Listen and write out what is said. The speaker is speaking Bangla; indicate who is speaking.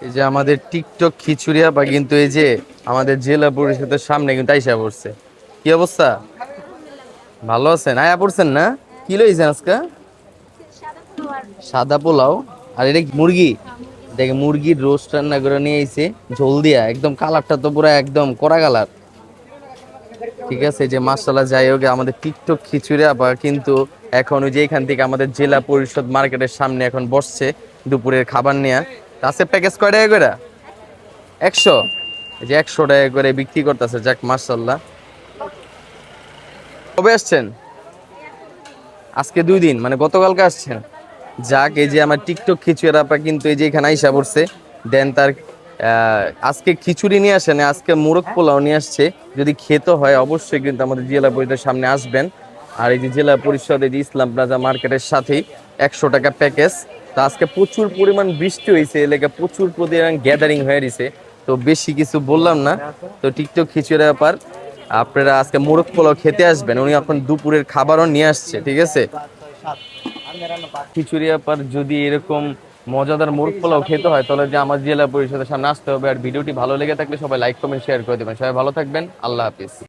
Speaker 1: এই যে আমাদের টিকটক খিচুড়ি আপা কিন্তু এই যে আমাদের জেলা পরিষদের সামনে কিন্তু আইসা পড়ছে। কি অবস্থা? ভালো আছেন? আয়া পড়ছেন না? কি লইছেন আজকে? সাদা পোলাও। আর এটা কি মুরগি? দেখে মুরগির রোস্ট রান্না করে নিয়ে আইছে ঝোল দিয়া, একদম কালারটা তো পুরো একদম কড়া কালার। ঠিক আছে, যে মাসাল্লাহ, যাই হোক আমাদের টিকটক খিচুড়ি আপা কিন্তু এখন ওই যে এখান থেকে আমাদের জেলা পরিষদ মার্কেটের সামনে এখন বসছে দুপুরের খাবার নিয়ে। আজকে প্যাকেজ কয় টাকা করে? 100। এই যে 100 টাকা করে বিক্রি করতেছে। যাক মাশাল্লাহ। কবে আসছেন? আজকে 2 দিন, মানে গতকালকে আসছেন। যাক, এই যে আমার টিকটক খিচুড়ি আপা কিন্তু এই যে এখানে আইসা পড়ছে। দেন তার আজকে খিচুড়ি নিয়ে আসেন, আজকে মোরগ পোলাও নিয়ে আসছে। যদি খেতে হয় অবশ্যই কিন্তু আমাদের জেলা পরিষদের সামনে আসবেন। আর এই যে জেলা পরিষদ এই যে ইসলাম প্লাজা মার্কেটের সাথেই 100 টাকা প্যাকেজ। তো আজকে প্রচুর পরিমাণ বৃষ্টি হয়েছে, এলাকা প্রচুর পরিমাণ গ্যাদারিং হয়ে গেছে। তো বেশি কিছু বললাম না। তো টিকটক খিচুড়ি ব্যাপার, আপনারা আজকে মোরগ পোলাও খেতে আসবেন, উনি এখন দুপুরের খাবারও নিয়ে আসছে। ঠিক আছে, খিচুড়ি ব্যাপার যদি এরকম মজাদার মোরগ পোলাও খেতে হয় তাহলে যে আমার জেলা পরিষদের সামনে আসতে হবে। আর ভিডিওটি ভালো লেগে থাকলে সবাই লাইক কমেন্ট শেয়ার করে দেবেন। সবাই ভালো থাকবেন, আল্লাহ হাফিজ।